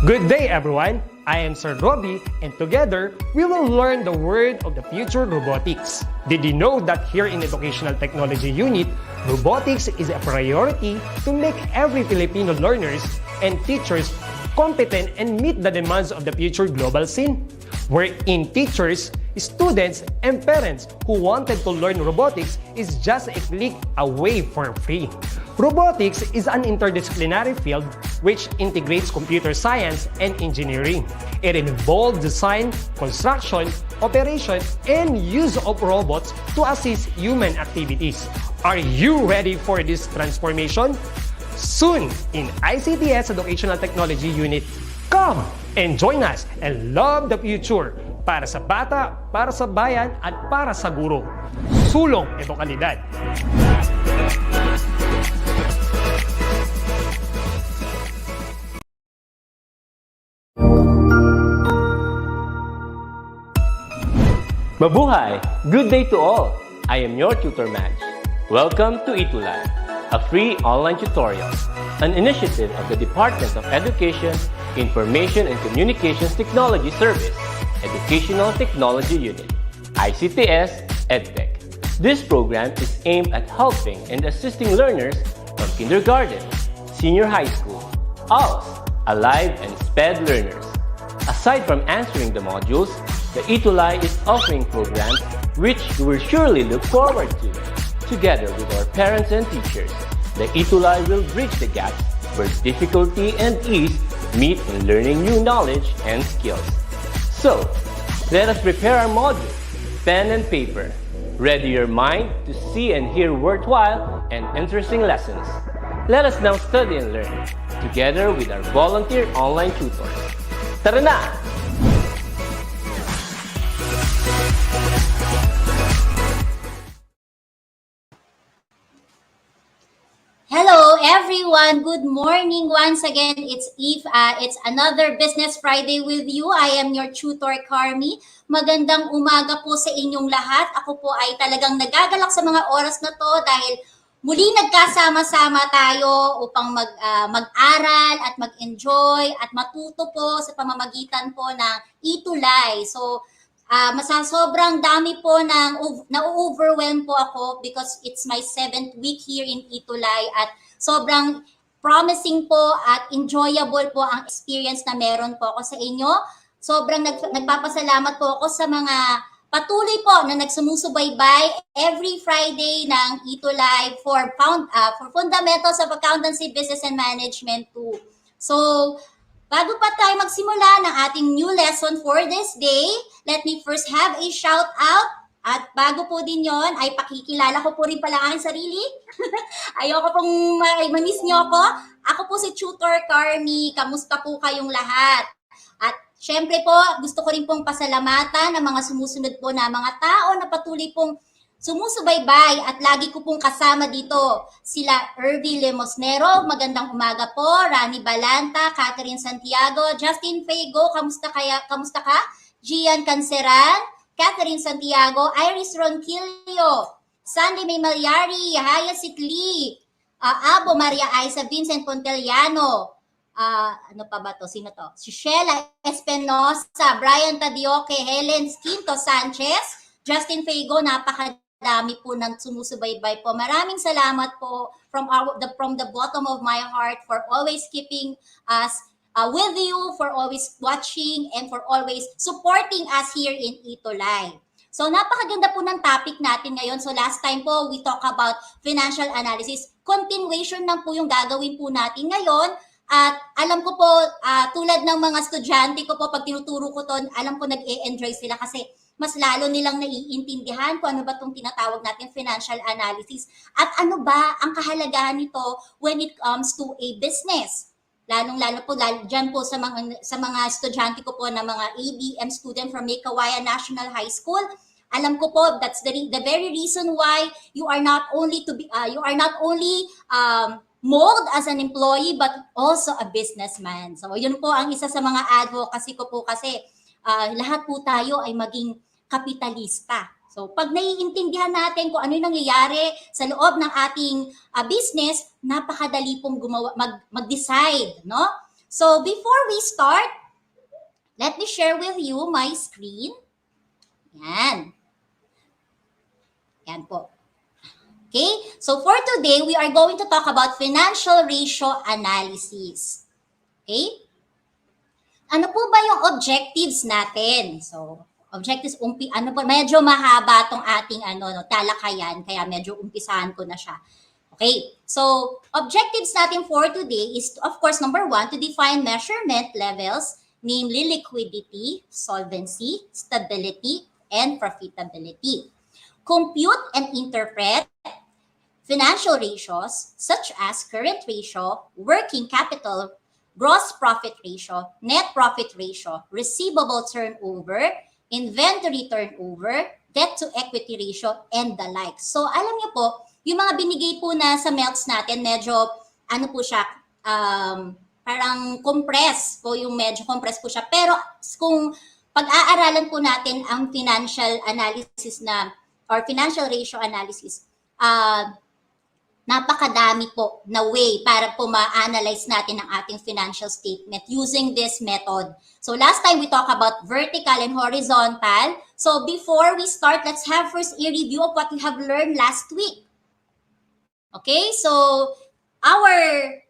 Good day, everyone! I am Sir Robbie, and together, we will learn the word of the future, robotics. Did you know that here in Educational Technology Unit, robotics is a priority to make every Filipino learners and teachers competent and meet the demands of the future global scene? Wherein teachers, students, and parents who wanted to learn robotics is just a click away for free. Robotics is an interdisciplinary field which integrates computer science and engineering. It involves design, construction, operation, and use of robots to assist human activities. Are you ready for this transformation? Soon in ICT's Educational Technology Unit. Come and join us and love the future para sa bata, para sa bayan, at para sa guro. Sulong edukalidad. Mabuhay! Good day to all! I am your tutor Madge. Welcome to ETUlay, a free online tutorial, an initiative of the Department of Education, Information and Communications Technology Service, Educational Technology Unit, ICTS EdTech. This program is aimed at helping and assisting learners from kindergarten, senior high school, ALS, Alive, and SPED learners. Aside from answering the modules, the ETUlay is offering programs which you will surely look forward to. Together with our parents and teachers, the ETUlay will bridge the gaps where difficulty and ease meet in learning new knowledge and skills. So, let us prepare our module, pen and paper. Ready your mind to see and hear worthwhile and interesting lessons. Let us now study and learn, together with our volunteer online tutors. Tara na! Hello everyone, good morning once again. It's Eve. It's another Business Friday with you. I am your tutor Carmi. Magandang umaga po sa inyong lahat. Ako po ay talagang nagagalak sa mga oras na to dahil muli nagkasama-sama tayo upang mag-aral at mag-enjoy at matuto po sa pamamagitan po ng ETUlay. So, sobrang dami po na-overwhelm po ako because it's my 7th week here in ETUlay at sobrang promising po at enjoyable po ang experience na meron po ako sa inyo. Sobrang nagpapasalamat po ako sa mga patuloy po na nagsumusubaybay every Friday ng ETUlay for Fundamentals of Accountancy, Business and Management 2. So, bago pa tayo magsimula ng ating new lesson for this day, let me first have a shout out. At bago po din yon ay pakikilala ko po rin pala ang sarili. Ayoko pong ma-miss nyo ako. Ako po si Tutor Carmi. Kamusta po kayong lahat? At syempre po, gusto ko rin pong pasalamatan ng mga sumusunod po na mga tao na patuloy pong sumusubaybay at lagi ko pong kasama dito. Sila Irvy Lemosnero, magandang umaga po. Rani Balanta, Catherine Santiago, Justin Fego, kamusta ka? Gian Canceran, Catherine Santiago, Iris Ronquillo, Sandy May Malyari, Yahaya Sitli, Abo Maria Aiza, Vincent Ponteliano, ano pa ba to? Sino to? Si Sheila Espinosa, Brian Tadioque, Helen Quinto Sanchez, Justin Fego, napakadami po ng sumusubaybay po. Maraming salamat po from the bottom of my heart for always keeping us with you, for always watching, and for always supporting us here in ETUlay. So napakaganda po ng topic natin ngayon. So last time po, we talk about financial analysis. Continuation lang po yung gagawin po natin ngayon. At alam ko po, tulad ng mga estudyante ko po, pag tinuturo ko to, alam ko nag-e-enjoy sila kasi mas lalo nilang naiintindihan kung ano ba itong tinatawag natin financial analysis. At ano ba ang kahalagahan nito when it comes to a business. Lalong-lalo po dyan po sa mga estudyante ko po na mga ABM student from Mekawayan National High School. Alam ko po that's the very reason why you are not only mold as an employee but also a businessman. So yun po ang isa sa mga advocacy ko po kasi lahat po tayo ay maging kapitalista. So pag naiintindihan natin kung ano yung nangyayari sa loob ng ating business, napakadali pong mag-decide, no? So before we start, let me share with you my screen. Yan. Yan po. Okay? So for today, we are going to talk about financial ratio analysis. Okay? Ano po ba yung objectives natin? So, objectives, medyo mahaba tong ating talakayan, kaya medyo umpisahan ko na siya. Okay, so objectives natin for today is, of course, number 1, to define measurement levels, namely liquidity, solvency, stability, and profitability. Compute and interpret financial ratios such as current ratio, working capital, gross profit ratio, net profit ratio, receivable turnover, inventory turnover, debt to equity ratio, and the like. So alam niyo po, yung mga binigay po na sa melts natin, medyo po siya, parang compress po, yung medyo compress po siya. Pero kung pag-aaralan po natin ang financial analysis or financial ratio analysis, napakadami po na way para po ma-analyze natin ang ating financial statement using this method. So last time we talked about vertical and horizontal. So before we start, let's have first a review of what we have learned last week. Okay, so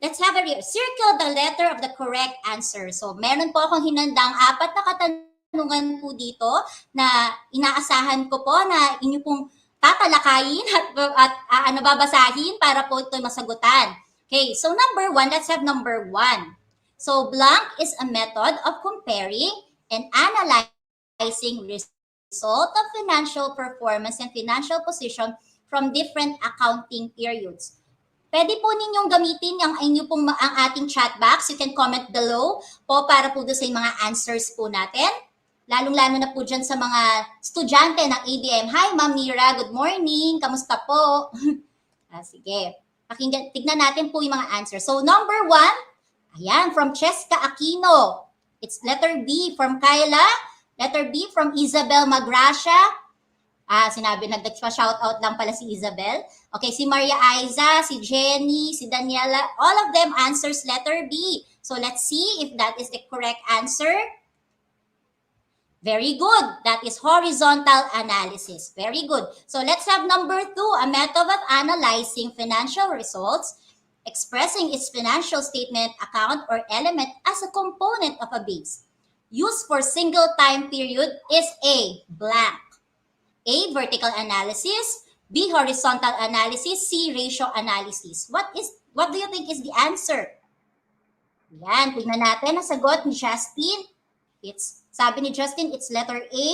let's have a review. Circle the letter of the correct answer. So meron po akong hinandang 4 na katanungan po dito na inaasahan ko po na inyo pong tatalakayin at babasahin para po ito masagutan. Okay, so number 1, let's have number 1. So blank is a method of comparing and analyzing result of financial performance and financial position from different accounting periods. Pwede po ninyong gamitin ang ating chat box. You can comment below po para po doon sa mga answers po natin. Lalong-lalo na po dyan sa mga estudyante ng ABM. Hi, Ma'am Mira. Good morning. Kamusta po? Sige. Tignan natin po yung mga answers. So, number 1, ayan, from Cheska Aquino. It's letter B from Kyla. Letter B from Isabel Magracia. Nagpa-shoutout lang pala si Isabel. Okay, si Maria Aiza, si Jenny, si Daniela, all of them answers letter B. So, let's see if that is the correct answer. Very good. That is horizontal analysis. Very good. So let's have number 2, a method of analyzing financial results, expressing its financial statement, account, or element as a component of a base. Used for single time period is A, blank. A, vertical analysis. B, horizontal analysis. C, ratio analysis. What do you think is the answer? Yan, tignan natin ang sagot ni Justin. Sabi ni Justin, it's letter A.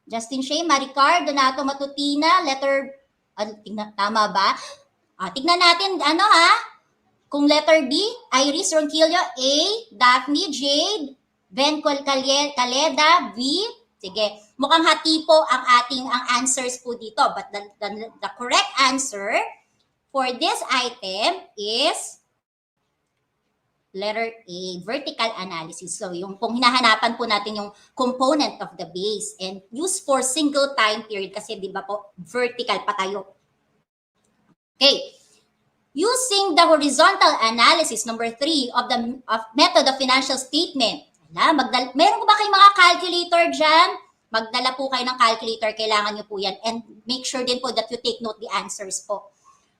Justin Shea, Maricar, Donato Matutina, letter, tama ba? Tignan natin, kung letter B, Iris Ronquillo, A, Daphne, Jade, Ben Caleda, B. Sige, mukhang hati po ang answers po dito. But the correct answer for this item is letter A, vertical analysis. So, yung pong hinahanapan po natin yung component of the base and used for single time period kasi di ba po, vertical pa tayo. Okay. Using the horizontal analysis, number 3, of method of financial statement. Meron ba kayong mga calculator dyan? Magdala po kayo ng calculator. Kailangan nyo po yan. And make sure din po that you take note the answers po.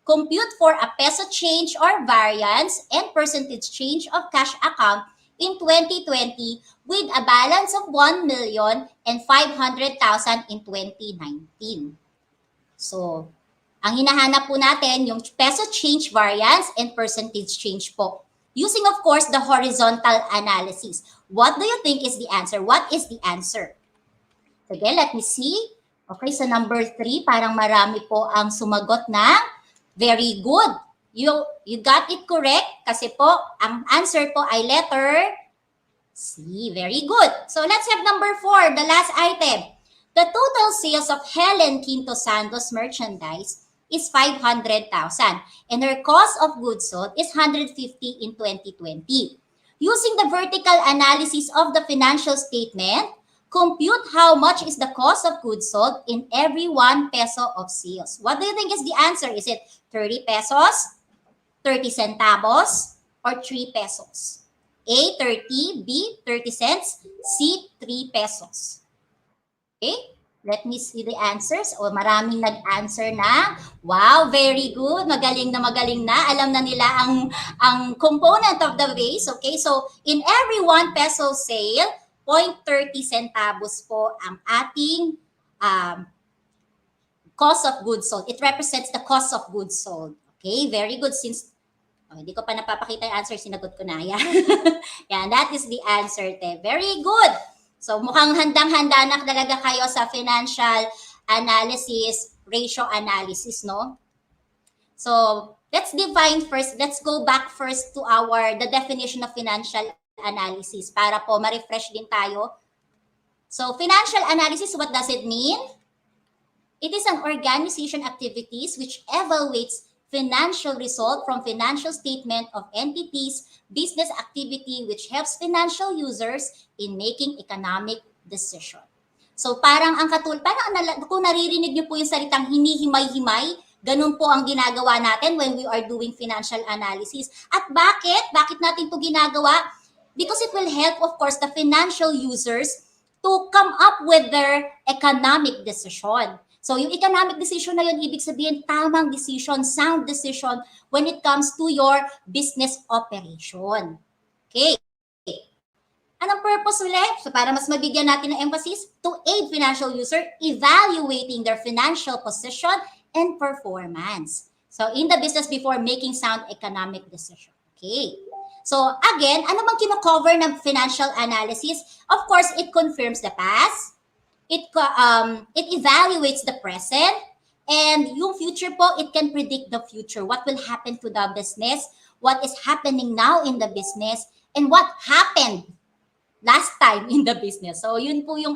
Compute for a peso change or variance and percentage change of cash account in 2020 with a balance of 1,500,000 in 2019. So, ang hinahanap po natin yung peso change variance and percentage change po. Using, of course, the horizontal analysis. What do you think is the answer? What is the answer? Sige, let me see. Okay, so number 3, parang marami po ang sumagot na very good. You got it correct kasi po, ang answer po ay letter C. Very good. So let's have number 4, the last item. The total sales of Helen Quinto Santos merchandise is 500,000 and her cost of goods sold is 150 in 2020. Using the vertical analysis of the financial statement, compute how much is the cost of goods sold in every 1 peso of sales. What do you think is the answer? Is it 30 pesos, 30 centavos, or 3 pesos? A, 30, B, 30 cents, C, 3 pesos. Okay? Let me see the answers. O, maraming nag-answer na. Wow, very good. Magaling na. Alam na nila ang component of the base. Okay? So, in every 1 peso sale, 0.30 centavos po ang ating cost of goods sold. It represents the cost of goods sold. Okay? Very good. Since hindi ko pa napapakita yung answer, sinagot ko na. Yan. Yan, that is the answer, te. Very good. So mukhang handang-handa na talaga kayo sa financial analysis, ratio analysis, no? So let's define first, let's go back first to the definition of financial analysis para po ma-refresh din tayo. So financial analysis, what does it mean? It is an organization activities which evaluates financial result from financial statement of entities, business activity which helps financial users in making economic decision. So parang kung naririnig niyo po yung salitang hinihimay-himay, ganun po ang ginagawa natin when we are doing financial analysis. At bakit? Bakit natin ito ginagawa? Because it will help, of course, the financial users to come up with their economic decision. So yung economic decision na yun, ibig sabihin tamang decision, sound decision when it comes to your business operation. Okay. Anong purpose ulit? So para mas mabigyan natin ng emphasis, to aid financial user evaluating their financial position and performance. So in the business before making sound economic decision. Okay. So again, ano bang kino-cover ng financial analysis? Of course, it confirms the past. It evaluates the present, and yung future po, it can predict the future. What will happen to the business, what is happening now in the business, and what happened last time in the business. So yun po yung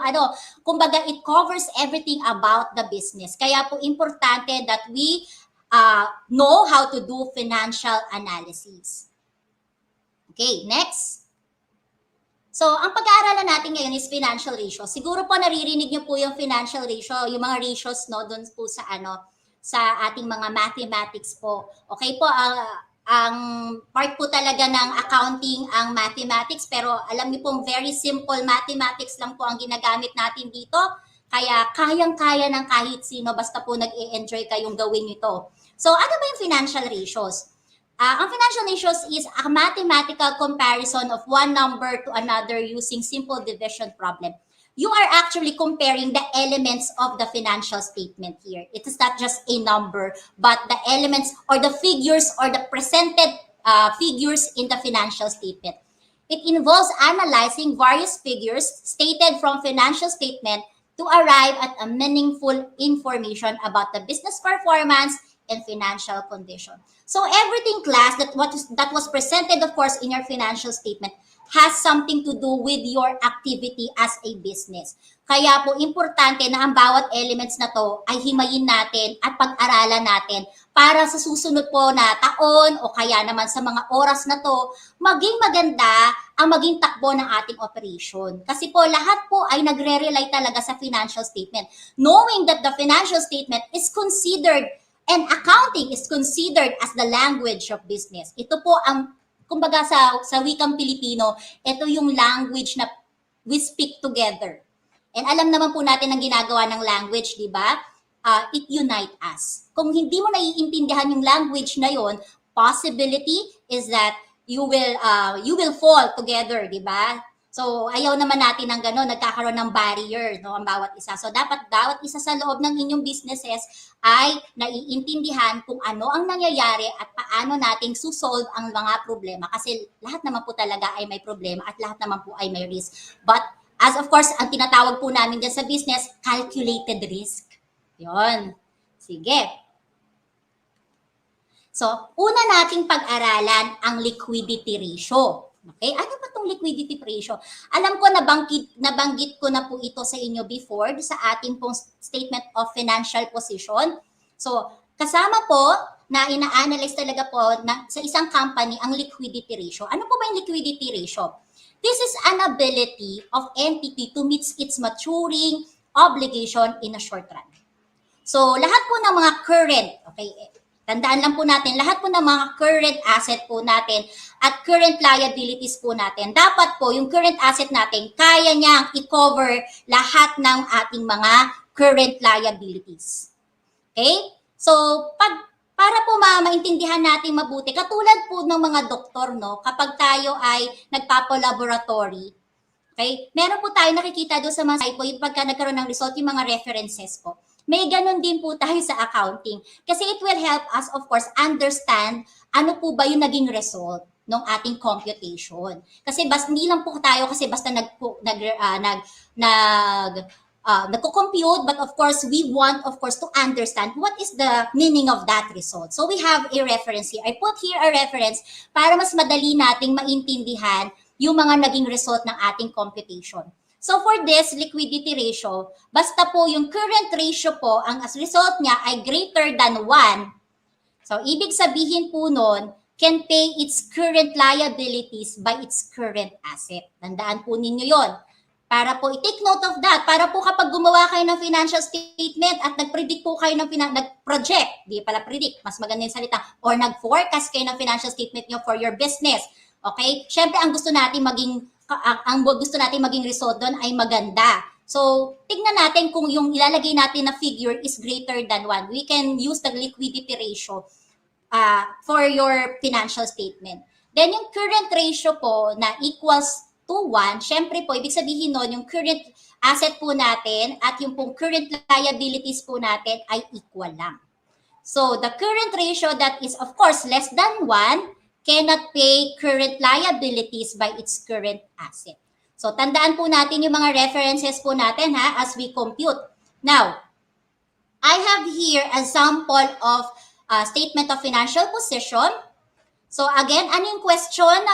kumbaga it covers everything about the business. Kaya po importante that we know how to do financial analysis. Okay, next. So, ang pag-aaralan natin ngayon is financial ratio. Siguro po naririnig niyo po yung financial ratio, yung mga ratios doon po sa sa ating mga mathematics po. Okay po, ang part po talaga ng accounting ang mathematics, pero alam niyo pong very simple mathematics lang po ang ginagamit natin dito. Kaya kayang-kaya ng kahit sino basta po nag-e-enjoy kayong gawin ito. So, ano ba yung financial ratios? Ang financial ratios is a mathematical comparison of one number to another using simple division problem. You are actually comparing the elements of the financial statement here. It is not just a number, but the elements or the figures or the presented figures in the financial statement. It involves analyzing various figures stated from financial statement to arrive at a meaningful information about the business performance and financial condition. So everything class that was presented, of course, in your financial statement has something to do with your activity as a business. Kaya po importante na ang bawat elements na to ay himayin natin at pag-aralan natin para sa susunod po na taon o kaya naman sa mga oras na to, maging maganda ang maging takbo ng ating operation. Kasi po lahat po ay nagre-rely talaga sa financial statement. Knowing that the financial statement is considered and accounting is considered as the language of business. Ito po ang, kumbaga sa wikang Pilipino, ito yung language na we speak together. And alam naman po natin ang ginagawa ng language, di ba? It unite us. Kung hindi mo naiintindihan yung language na yon, possibility is that you will fall together, di ba? So, ayaw naman natin ng gano'n, nagkakaroon ng barrier, no, ang bawat isa. So, dapat bawat isa sa loob ng inyong businesses ay naiintindihan kung ano ang nangyayari at paano nating susolve ang mga problema. Kasi lahat naman po talaga ay may problema at lahat naman po ay may risk. But, as of course, ang tinatawag po namin dyan sa business, calculated risk. Yon. Sige. So, una nating pag-aralan ang liquidity ratio. Okay? Ano ba itong liquidity ratio? Alam ko nabanggit ko na po ito sa inyo before sa ating pong statement of financial position. So, kasama po na ina-analyze talaga po sa isang company ang liquidity ratio. Ano po ba yung liquidity ratio? This is an ability of entity to meet its maturing obligation in a short run. So, lahat po ng mga current, okay, Tandaan lang po natin, lahat po ng mga current asset po natin at current liabilities po natin, dapat po yung current asset natin, kaya niyang i-cover lahat ng ating mga current liabilities. Okay? So, para po maintindihan natin mabuti, katulad po ng mga doktor, no, kapag tayo ay nagpapa-laboratory, okay, meron po tayo nakikita doon sa mga site po, yung pagka nagkaroon ng result, yung mga references po. May ganun din po tayo sa accounting. Kasi it will help us, of course, understand ano po ba yung naging result ng ating computation. Kasi hindi lang po tayo kasi basta nagko-compute, but of course, we want, of course, to understand what is the meaning of that result. So we have a reference here. I put here a reference para mas madali nating maintindihan yung mga naging result ng ating computation. So for this liquidity ratio, basta po yung current ratio po, ang as result niya ay greater than 1. So ibig sabihin po nun, can pay its current liabilities by its current asset. Tandaan po ninyo yon. Para po i-take note of that, para po kapag gumawa kayo ng financial statement at nag-predict po kayo ng nag-project, di pala predict, mas maganda yung salita, or nag-forecast kayo ng financial statement nyo for your business. Okay? Siyempre, ang gusto natin maging result doon ay maganda. So, tignan natin kung yung ilalagay natin na figure is greater than 1. We can use the liquidity ratio for your financial statement. Then, yung current ratio po na equals to 1, syempre po, ibig sabihin nun, yung current asset po natin at yung pong current liabilities po natin ay equal lang. So, the current ratio that is, of course, less than 1 cannot pay current liabilities by its current asset. So, tandaan po natin yung mga references po natin as we compute. Now, I have here a sample of statement of financial position. So, again, ano yung question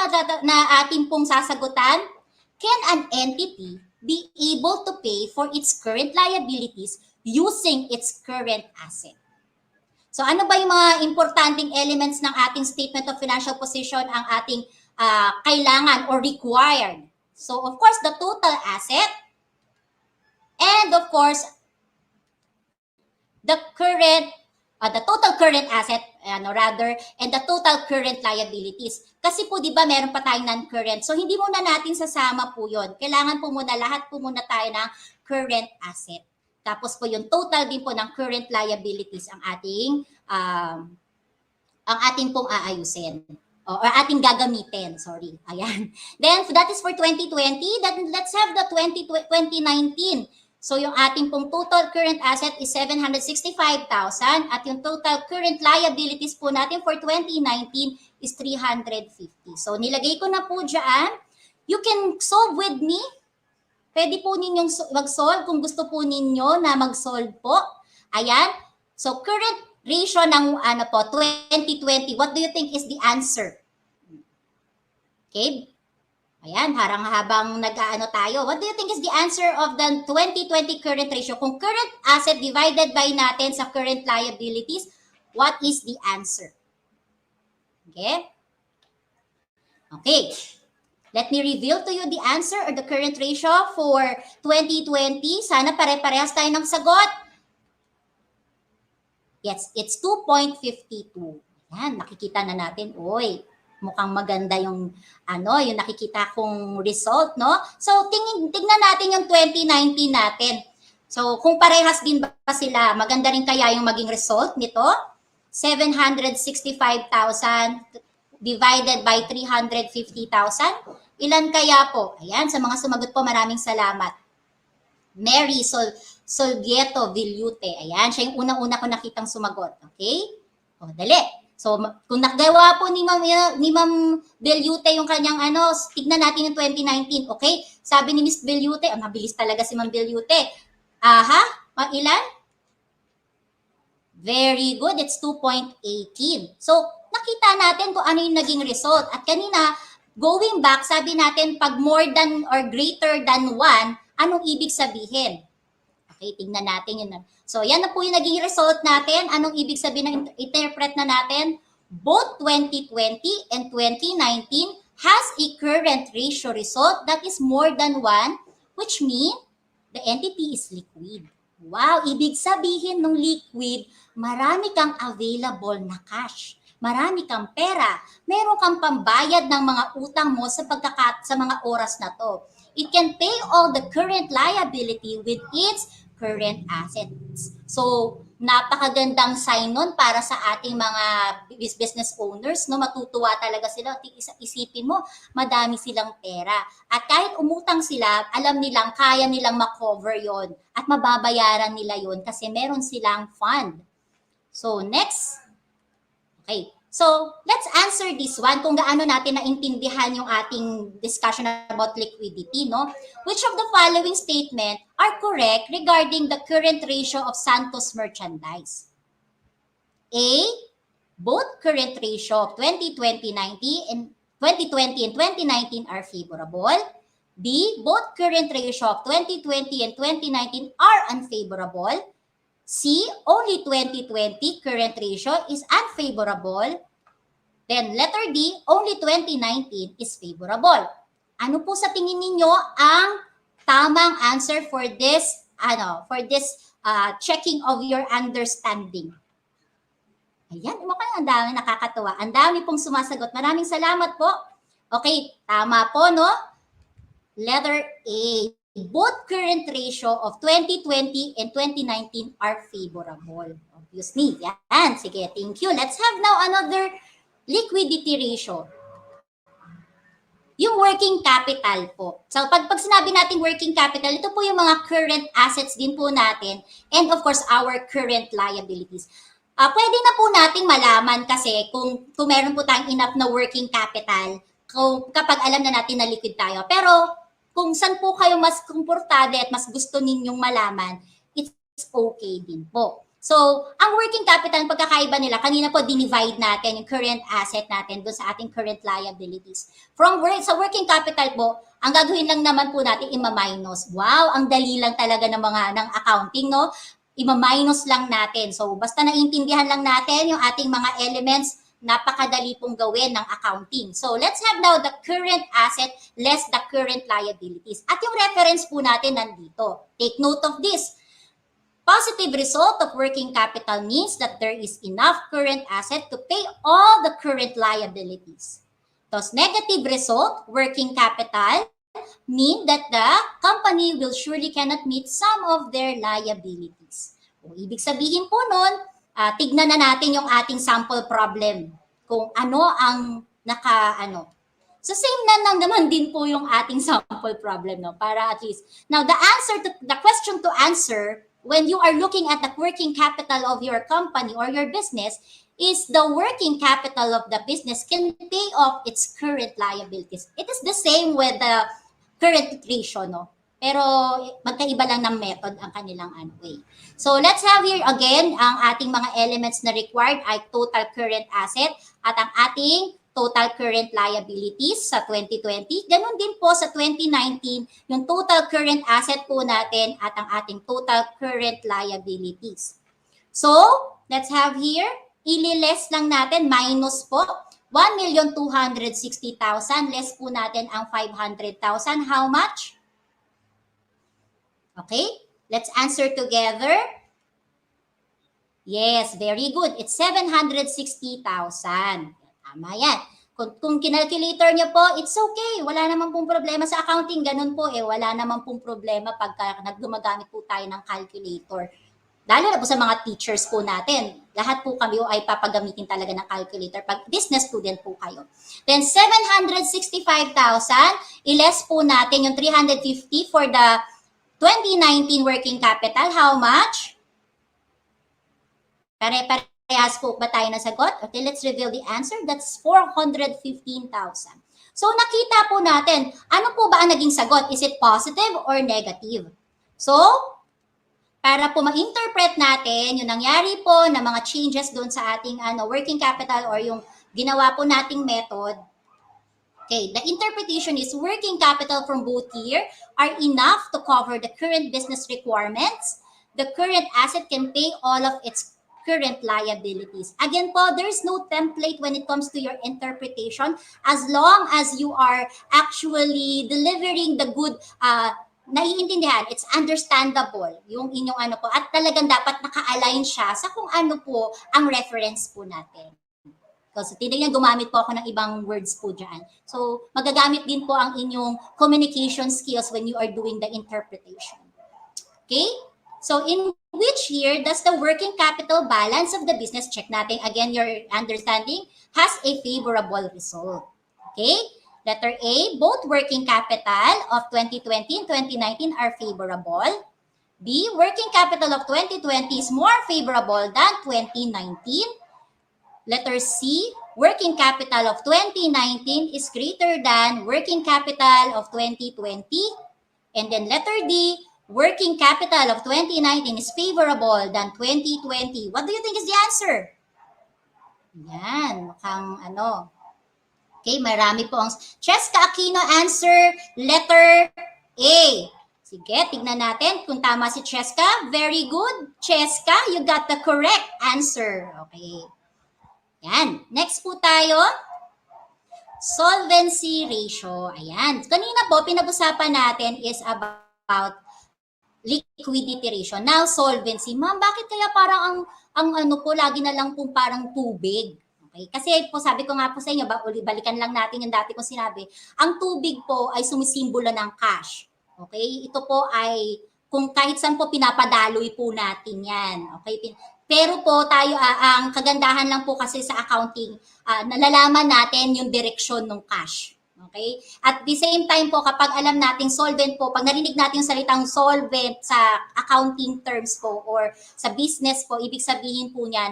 na ating pong sasagutan? Can an entity be able to pay for its current liabilities using its current asset? So ano ba yung mga importanteng elements ng ating statement of financial position ang ating kailangan or required? So of course, the total asset and of course, the total current asset, and the total current liabilities. Kasi po, di ba, meron pa tayong non-current. So hindi muna natin sasama po yun. Kailangan po muna, lahat po muna tayo ng current asset. Tapos po yung total din po ng current liabilities ang ating pong aayusin or ating gagamitin, sorry. Ayan. Then that is for 2020. Then let's have the 2019. So yung ating pong total current asset is 765,000 at yung total current liabilities po natin for 2019 is 350. So nilagay ko na po diyan. You can solve with me. Pwede po ninyong mag-solve kung gusto po ninyo na mag-solve po. Ayan. So, current ratio ng 2020, what do you think is the answer? Okay. Ayan, habang nag-aano tayo. What do you think is the answer of the 2020 current ratio? Kung current asset divided by natin sa current liabilities, what is the answer? Okay. Okay. Let me reveal to you the answer or the current ratio for 2020. Sana pare-parehas tayo ng sagot. Yes, it's 2.52. Yan, nakikita na natin. Oy, mukhang maganda yung yung nakikita kong result, no? So, tingnan natin yung 2019 natin. So, kung parehas din ba sila, maganda rin kaya yung maging result nito? 765,000 divided by 350,000. Ilan kaya po? Ayan, sa mga sumagot po, maraming salamat. Mary Solvieto Villute. Ayan, siya yung unang-una ko nakitang sumagot. Okay? O, dali. So, kung nakagawa po ni Ma'am Villute yung kanyang tignan natin yung 2019. Okay? Sabi ni Miss Villute, mabilis talaga si Ma'am Villute. Aha, ilan? Very good, it's 2.18. So, nakita natin kung ano yung naging result. At kanina, going back, sabi natin pag more than or greater than 1, anong ibig sabihin? Okay, tingnan natin yun. So, yan na po yung naging result natin. Anong ibig sabihin na interpret na natin? Both 2020 and 2019 has a current ratio result that is more than 1, which means the entity is liquid. Wow, ibig sabihin ng liquid, marami kang available na cash. Marami kang pera. Meron kang pambayad ng mga utang mo sa mga oras na to. It can pay all the current liability with its current assets. So, napakagandang sign nun para sa ating mga business owners, no? Matutuwa talaga sila. Isipin mo, madami silang pera. At kahit umutang sila, alam nilang kaya nilang makover yon at mababayaran nila yon kasi meron silang fund. So, next. Okay. So, let's answer this one kung gaano natin naintindihan yung ating discussion about liquidity, no? Which of the following statement are correct regarding the current ratio of Santos merchandise? A, both current ratio of 2020 and 2019 are favorable. B, both current ratio of 2020 and 2019 are unfavorable. C, only 2020 current ratio is unfavorable. Then letter D, only 2019 is favorable. Ano po sa tingin ninyo ang tamang answer for this checking of your understanding? Ayan, mukhang ang dami nakakatuwa. Ang dami pong sumasagot. Maraming salamat po. Okay, tama po, no? Letter A. Both current ratio of 2020 and 2019 are favorable. Obviously, yan. Sige, thank you. Let's have now another liquidity ratio. Yung working capital po. So, pag sinabi natin working capital, ito po yung mga current assets din po natin and of course, our current liabilities. Pwede na po nating malaman kasi kung meron po tayong enough na working capital kapag alam na natin na liquid tayo. Pero kung saan po kayo mas komportable at mas gusto ninyong malaman, it's okay din po. So, ang working capital, ang pagkakaiba nila, kanina po dinivide natin yung current asset natin doon sa ating current liabilities. Sa working capital po, ang gagawin lang naman po natin, ima-minus. Wow, ang dali lang talaga ng accounting, no? Ima-minus lang natin. So, basta naiintindihan lang natin yung ating mga elements, napakadali pong gawin ng accounting. So, let's have now the current asset less the current liabilities. At yung reference po natin nandito. Take note of this. Positive result of working capital means that there is enough current asset to pay all the current liabilities. Thus, negative result, working capital, mean that the company will surely cannot meet some of their liabilities. O, ibig sabihin po nun, tignan na natin yung ating sample problem. Kung ano ang So, same na naman din po yung ating sample problem, no? Para at least. Now, the question to answer when you are looking at the working capital of your company or your business is the working capital of the business can pay off its current liabilities. It is the same with the current ratio, no? Pero magkaiba lang ng method ang kanilang way. So let's have here again ang ating mga elements na required ay total current asset at ang ating total current liabilities sa 2020. Ganon din po sa 2019, yung total current asset po natin at ang ating total current liabilities. So, let's have here, ili-less lang natin, minus po, 1,260,000, less po natin ang 500,000. How much? Okay, let's answer together. Yes, very good. It's 760,000. Tama yan. Kung kinalculator niyo po, it's okay. Wala naman pong problema sa accounting. Ganun po wala naman pong problema pagka gumagamit po tayo ng calculator. Lalo na po sa mga teachers po natin. Lahat po kami ay papagamitin talaga ng calculator pag business student po kayo. Then 765,000, i-less po natin yung 350 for the 2019 working capital. How much? Parehas po ba tayo na sagot? Okay, let's reveal the answer. That's 415,000. So, nakita po natin, ano po ba ang naging sagot? Is it positive or negative? So, para po ma-interpret natin yung nangyari po na mga changes doon sa ating working capital or yung ginawa po nating method, okay, the interpretation is working capital from both year are enough to cover the current business requirements. The current asset can pay all of its current liabilities. Again po, there's no template when it comes to your interpretation as long as you are actually delivering the good naiintindihan, it's understandable yung inyong ano po, at talagang dapat naka-align siya sa kung ano po ang reference po natin. So, tinignan, gumamit po ako ng ibang words po dyan. So, magagamit din po ang inyong communication skills when you are doing the interpretation. Okay? So, in which year does the working capital balance of the business, check natin again your understanding, has a favorable result? Okay? Letter A, both working capital of 2020 and 2019 are favorable. B, working capital of 2020 is more favorable than 2019. Letter C, working capital of 2019 is greater than working capital of 2020. And then letter D, working capital of 2019 is favorable than 2020. What do you think is the answer? Yan, mukhang ano. Okay, marami po ang Cheska Aquino answer, letter A. Sige, tignan natin kung tama si Cheska. Very good. Cheska, you got the correct answer. Okay. Yan. Next po tayo. Solvency ratio. Ayan. Kanina po, pinag-usapan natin is about liquidity ratio. Now, solvency. Ma'am, bakit kaya parang ang ano po, lagi na lang po parang tubig? Okay? Kasi po, sabi ko nga po sa inyo, balikan lang natin yung dati kong sinabi, ang tubig po ay sumisimbolo ng cash. Okay? Ito po ay, kung kahit saan po pinapadaloy po natin yan. Okay? Pero po tayo, ang kagandahan lang po kasi sa accounting, nalalaman natin yung direksyon ng cash. Okay? At the same time po, kapag alam natin solvent po, pag narinig natin yung salitang solvent sa accounting terms po or sa business po, ibig sabihin po niyan,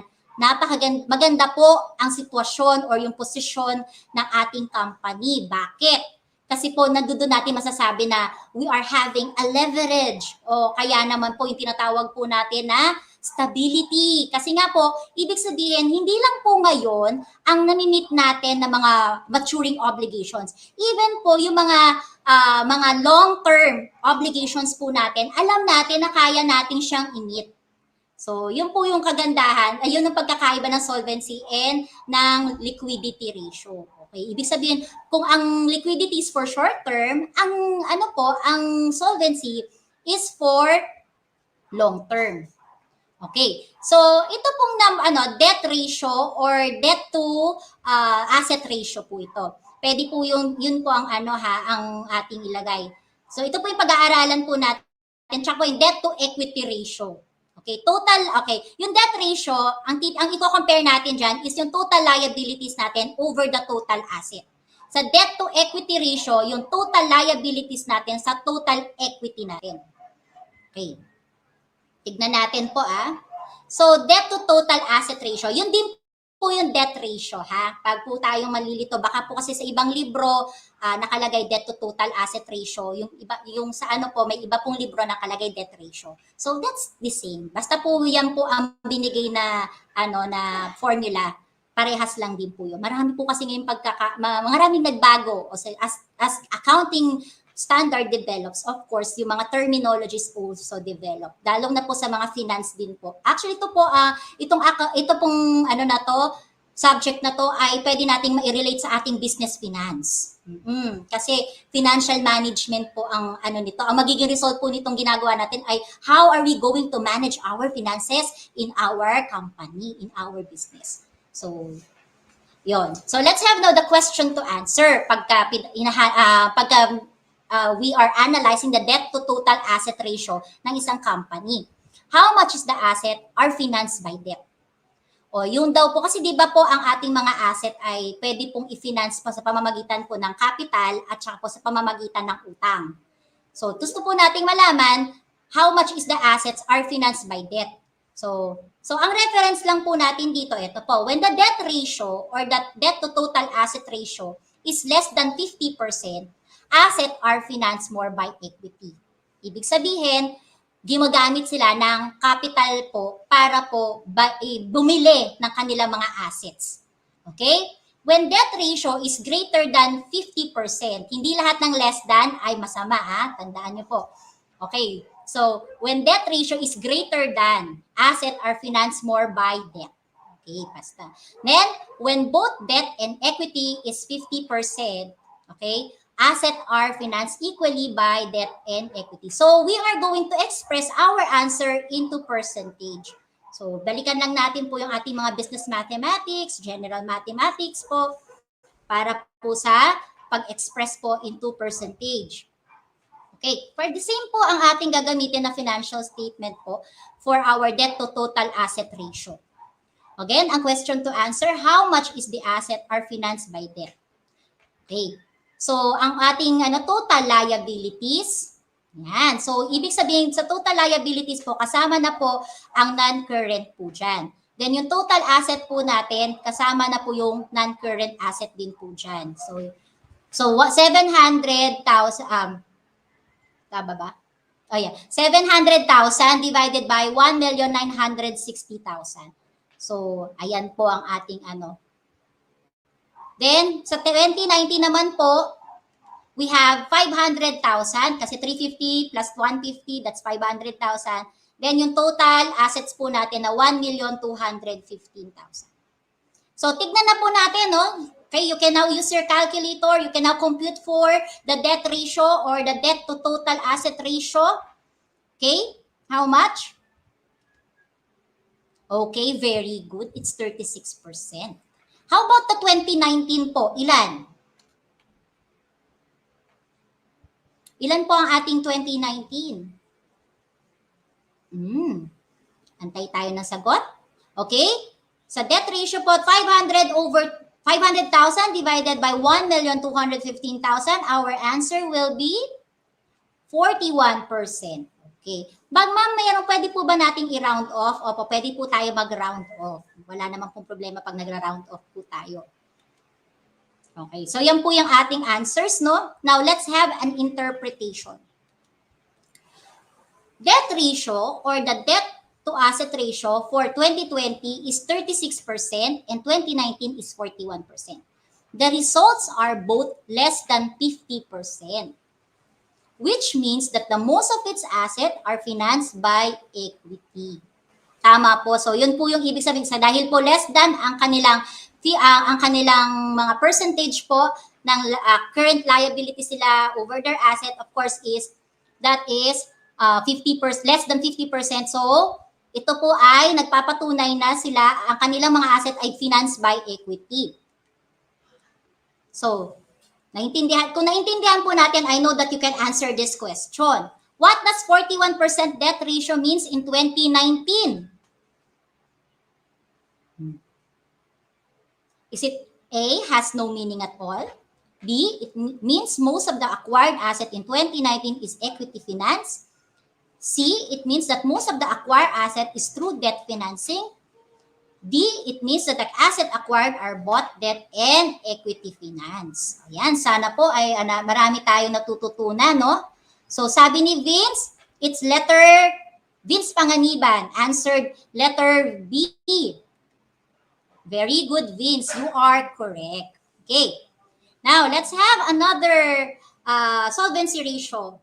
maganda po ang sitwasyon or yung posisyon ng ating company. Bakit? Kasi po, nandoon natin masasabi na we are having a leverage o kaya naman po yung tinatawag po natin na stability. Kasi nga po, ibig sabihin, hindi lang po ngayon ang namimit natin ng mga maturing obligations. Even po yung mga long-term obligations po natin, alam natin na kaya natin siyang i-meet. So, yun po yung kagandahan, ayun ang pagkakaiba ng solvency and ng liquidity ratio. Okay, ibig sabihin, kung ang liquidity is for short term, ang solvency is for long term. Okay. So, ito pong debt ratio or debt to asset ratio po ito. Pwede po yun po ang ang ating ilagay. So, ito po yung pag-aaralan po natin. Tsaka po yung debt to equity ratio. Okay, yung debt ratio, ang i-compare natin dyan is yung total liabilities natin over the total asset. Sa debt to equity ratio, yung total liabilities natin sa total equity natin. Okay. Tignan natin po So, debt to total asset ratio, yun din po yung debt ratio Pag po tayong malilito, baka po kasi sa ibang libro nakalagay debt to total asset ratio, yung sa may iba pong libro nakalagay debt ratio. So, that's the same. Basta po yan po ang binigay na na formula, parehas lang din po yun. Marami po kasi ngayon maraming nagbago as accounting standard develops, of course, yung mga terminologies also develop. Dalong na po sa mga finance din po. Actually, ito po, ito pong subject na to ay pwede nating ma-relate sa ating business finance. Kasi financial management po ang nito. Ang magiging result po nitong ginagawa natin ay how are we going to manage our finances in our company, in our business. So, yon. So, let's have now the question to answer pagka we are analyzing the debt to total asset ratio ng isang company. How much is the asset are financed by debt? O yun daw po, kasi di ba po ang ating mga asset ay pwede pong i-finance po sa pamamagitan po ng capital at saka po sa pamamagitan ng utang. So gusto po nating malaman how much is the assets are financed by debt. So ang reference lang po natin dito, ito po, when the debt ratio or the debt to total asset ratio is less than 50%, asset are financed more by equity. Ibig sabihin, ginagamit sila ng capital po para po bumili ng kanilang mga assets. Okay? When debt ratio is greater than 50%, hindi lahat ng less than ay masama, tandaan niyo po. Okay, so when debt ratio is greater than, asset are financed more by debt. Okay, basta. Then, when both debt and equity is 50%, okay, assets are financed equally by debt and equity. So we are going to express our answer into percentage. So balikan lang natin po yung ating mga business mathematics, general mathematics po, para po sa pag-express po into percentage. Okay, for the same po ang ating gagamitin na financial statement po for our debt to total asset ratio. Again, ang question to answer, how much is the asset are financed by debt? Okay, so ang ating total liabilities, yan. So ibig sabihin sa total liabilities po, kasama na po ang non-current po dyan. Then yung total asset po natin, kasama na po yung non-current asset din po dyan. So 700,000, tama ba? Oh yeah, 700,000 divided by 1,960,000. So, ayan po ang ating Then, sa 2019 naman po, we have 500,000 kasi 350 plus 150, that's 500,000. Then, yung total assets po natin na 1,215,000. So, tignan na po natin, no? Okay, you can now use your calculator. You can now compute for the debt ratio or the debt to total asset ratio. Okay, how much? Okay, very good. It's 36%. How about the 2019 po? Ilan? Ilan po ang ating 2019? Antay tayo ng sagot. Okay? Sa debt ratio po, 500,000 divided by 1,215,000, our answer will be 41%. Okay. Ma'am, pwede po ba nating i-round off? Opo, pwede po tayo mag-round off. Wala namang pong problema pag nagra-round off po tayo. Okay, so yan po yung ating answers, no? Now, let's have an interpretation. Debt ratio or the debt to asset ratio for 2020 is 36% and 2019 is 41%. The results are both less than 50%. Which means that the most of its assets are financed by equity. Tama po. So yun po yung ibig sabihin sa dahil po less than ang kanilang mga percentage po ng current liabilities nila over their asset, of course, is 50%, less than 50%. So ito po ay nagpapatunay na sila ang kanilang mga asset ay financed by equity. So kung naintindihan po natin, I know that you can answer this question. What does 41% debt ratio means in 2019? Is it A, has no meaning at all? B, it means most of the acquired asset in 2019 is equity finance? C, it means that most of the acquired asset is through debt financing? D, it means that the asset acquired are both debt and equity finance. Ayan, sana po ay marami tayong natututunan, no? So sabi ni Vince, it's Vince Panganiban answered letter B. Very good, Vince. You are correct. Okay. Now, let's have another solvency ratio.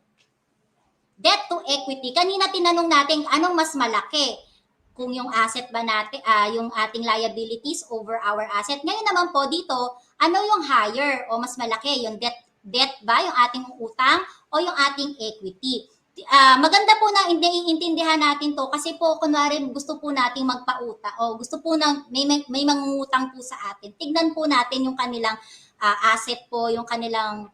Debt to equity. Kanina tinanong natin anong mas malaki? Kung yung asset ba natin, yung ating liabilities over our asset. Ngayon naman po dito, ano yung higher o mas malaki? Yung debt ba? Yung ating utang o yung ating equity? Maganda po na iintindihan natin to kasi po kunwari gusto po nating magpauta o gusto po may mangungutang po sa atin. Tignan po natin yung kanilang asset po, yung kanilang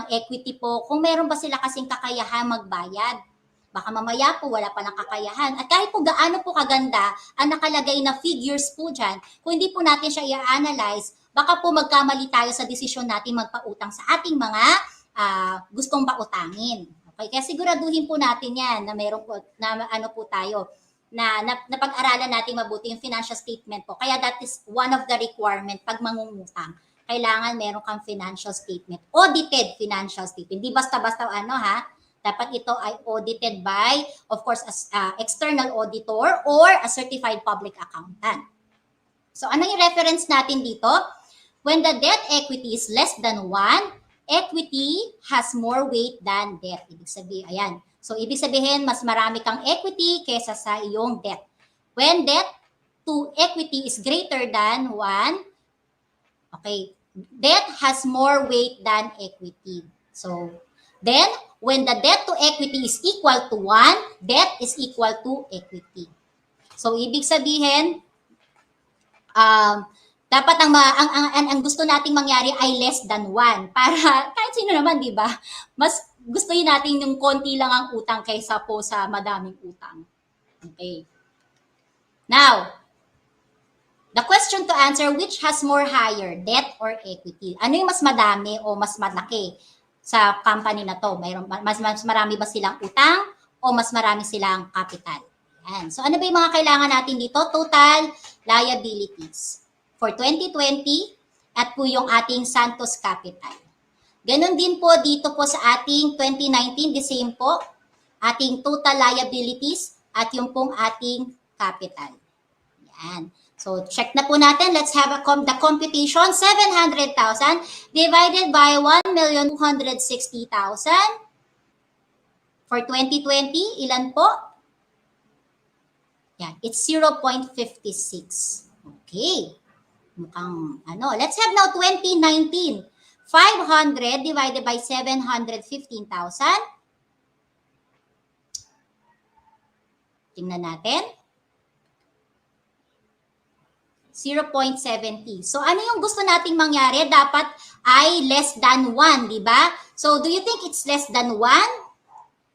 equity po. Kung meron ba sila kasing kakayahan magbayad. Baka mamaya po wala palang kakayahan. At kahit po gaano po kaganda ang nakalagay na figures po dyan, kung hindi po natin siya i-analyze, baka po magkamali tayo sa desisyon natin magpautang sa ating mga gustong pautangin. Okay? Kaya siguraduhin po natin yan na meron po, na pag-aralan natin mabuti yung financial statement po. Kaya that is one of the requirement pag mangungutang. Kailangan meron kang financial statement. Audited financial statement. Hindi basta-basta dapat ito ay audited by, of course, as external auditor or a certified public accountant. So, ano yung reference natin dito? When the debt equity is less than 1, equity has more weight than debt. Ibig sabihin, ayan. So, ibig sabihin, mas marami kang equity kesa sa iyong debt. When debt to equity is greater than 1, okay, debt has more weight than equity. So, then, when the debt to equity is equal to 1, debt is equal to equity. So, ibig sabihin, dapat ang gusto nating mangyari ay less than 1 para kahit sino naman, di ba? Mas gusto natin yung konti lang ang utang kaysa po sa madaming utang. Okay. Now, the question to answer, which has more higher, debt or equity? Ano yung mas madami o mas malaki sa company na to? Mas marami ba silang utang o mas marami silang capital? Yan. So ano ba yung mga kailangan natin dito? Total liabilities for 2020 at po yung ating Santos Capital. Ganon din po dito po sa ating 2019, the same po, ating total liabilities at yung pong ating capital. Yan. So, check na po natin. Let's have the computation. 700,000 divided by 1,260,000 for 2020. Ilan po? Yan. It's 0.56. Okay. Mukhang ano. Let's have now 2019. 500 divided by 715,000. Tingnan natin. 0.70. So, ano yung gusto nating mangyari? Dapat ay less than 1, di ba? So, do you think it's less than 1?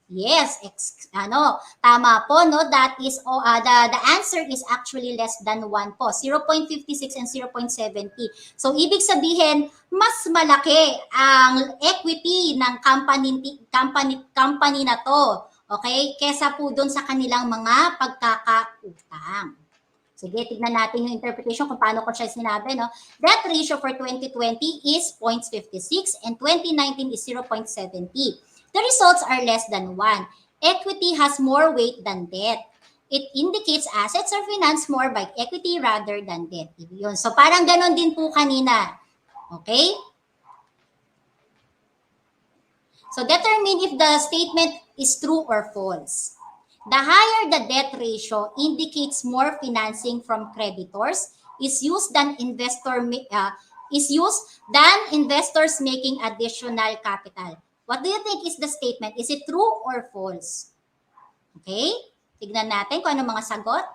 Yes, tama po, no? That is, the answer is actually less than 1 po. 0.56 and 0.70. So, ibig sabihin, mas malaki ang equity ng company na to. Okay? Kesa po dun sa kanilang mga pagkakautang. Sige, tignan natin yung interpretation kung paano ko siya sinabi, no? Debt ratio for 2020 is 0.56 and 2019 is 0.70. The results are less than 1. Equity has more weight than debt. It indicates assets are financed more by equity rather than debt. Yun. So parang ganon din po kanina. Okay? So determine if the statement is true or false. The higher the debt ratio indicates more financing from creditors is used than investors making additional capital. What do you think is the statement? Is it true or false? Okay? Tignan natin kung ano mga sagot.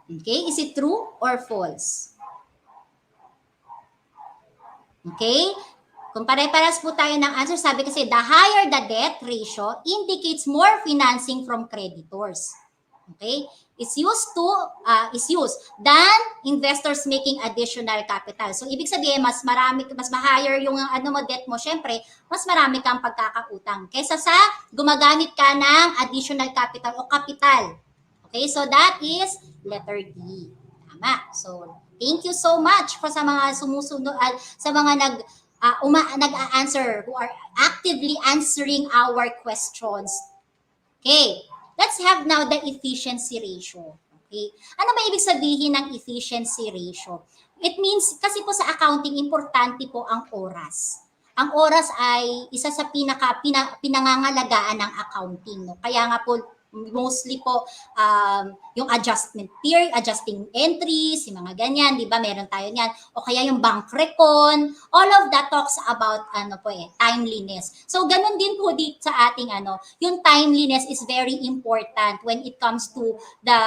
Okay? Is it true or false? Okay? Kung pare-paras po tayo ng answer, sabi kasi the higher the debt ratio indicates more financing from creditors. Okay? Is used than investors making additional capital. So ibig sabihin mas higher yung debt mo, syempre, mas marami kang pagkakautang kaysa sa gumagamit ka ng additional capital o capital. Okay? So that is letter D. Tama. So thank you so much for sa mga sumusunod sa mga nag-a-answer who are actively answering our questions. Okay. Let's have now the efficiency ratio. Okay? Ano ba ibig sabihin ng efficiency ratio? It means, kasi po sa accounting, importante po ang oras. Ang oras ay isa sa pinangangalagaan ng accounting. No? Kaya nga po, mostly po, yung adjusting entries, yung mga ganyan, di ba? Meron tayo niyan. O kaya yung bank recon, all of that talks about timeliness. So, ganun din po dito sa ating yung timeliness is very important when it comes to the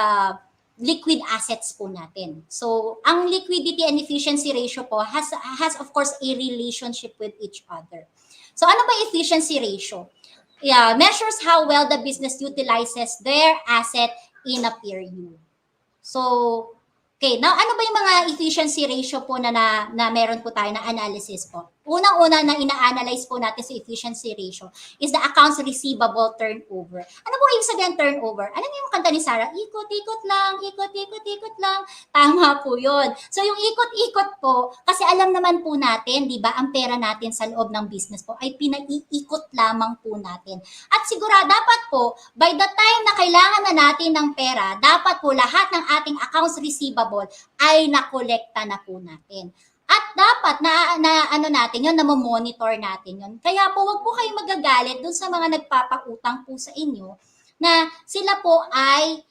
liquid assets po natin. So, ang liquidity and efficiency ratio po has of course a relationship with each other. So, ano ba efficiency ratio? Yeah, measures how well the business utilizes their asset in a period. So, okay, now ano ba yung mga efficiency ratio po na meron po tayo na analysis po? Unang-una na ina-analyze po natin sa efficiency ratio is the accounts receivable turnover. Ano po yung sabihin turnover? Alam niyo yung kanta ni Sarah? Ikot-ikot lang, ikot-ikot lang. Tama po yun. So yung ikot-ikot po, kasi alam naman po natin, di ba, ang pera natin sa loob ng business po ay pinaiikot lamang po natin. At siguro dapat po, by the time na kailangan na natin ng pera, dapat po lahat ng ating accounts receivable ay nakolekta na po natin. At dapat natin yun, monitor natin yun. Kaya po, wag po kayong magagalit dun sa mga nagpapautang po sa inyo na sila po ay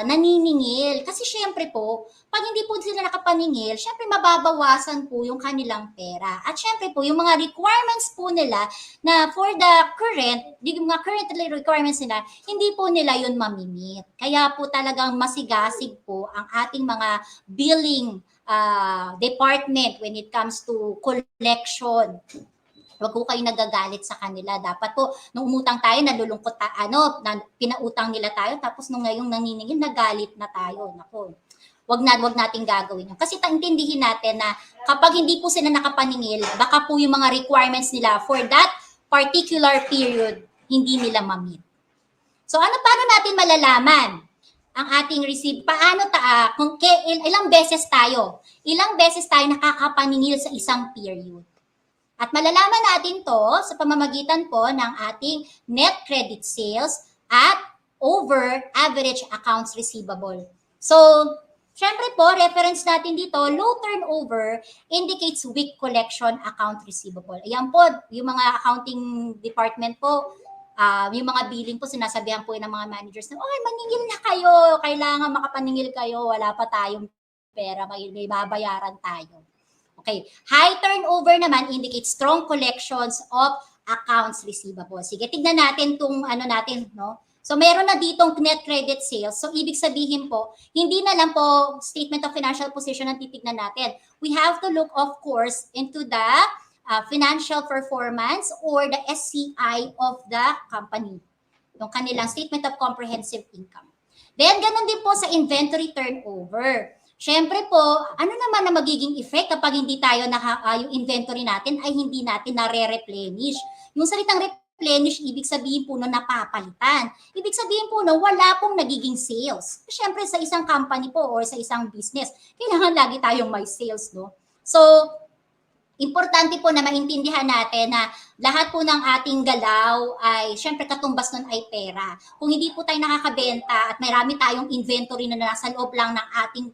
naniningil. Kasi syempre po, pag hindi po sila nakapaningil, syempre mababawasan po yung kanilang pera. At syempre po, yung mga requirements po nila na for the yung mga current requirements nila, hindi po nila yun mamimit. Kaya po talagang masigasig po ang ating mga billing department when it comes to collection. Huwag po kayo nagagalit sa kanila. Dapat po, nung umutang tayo, nalulungkot pinautang nila tayo, tapos nung ngayong naniningil, nagalit na tayo. Naku, wag nating gagawin yun. Kasi intindihin natin na kapag hindi po sila nakapaningil, baka po yung mga requirements nila for that particular period, hindi nila ma-meet. So paano natin malalaman ang ating ilang beses tayo nakakapaningil sa isang period? At malalaman natin to sa pamamagitan po ng ating net credit sales at over average accounts receivable. So, syempre po, reference natin dito, low turnover indicates weak collection account receivable. Ayan po, yung mga accounting department po, yung mga billing po, sinasabihan po ng mga managers na, maningil na kayo, kailangan makapaningil kayo, wala pa tayong pera, may babayaran tayo. Okay. High turnover naman indicates strong collections of accounts receivable. Sige, tignan natin itong no? So, meron na ditong net credit sales. So, ibig sabihin po, hindi na lang po statement of financial position ang titignan natin. We have to look, of course, into the financial performance or the SCI of the company. Yung kanilang statement of comprehensive income. Then, ganun din po sa inventory turnover. Siyempre po, ano naman na magiging effect kapag hindi tayo yung inventory natin ay hindi natin nare-replenish. Yung salitang replenish, ibig sabihin po na napapalitan. Ibig sabihin po na wala pong nagiging sales. Siyempre sa isang company po or sa isang business, kailangan lagi tayong may sales, no? So, importante po na maintindihan natin na lahat po ng ating galaw ay siyempre katumbas nun ay pera. Kung hindi po tayo nakakabenta at marami tayong inventory na nasa loob lang ng ating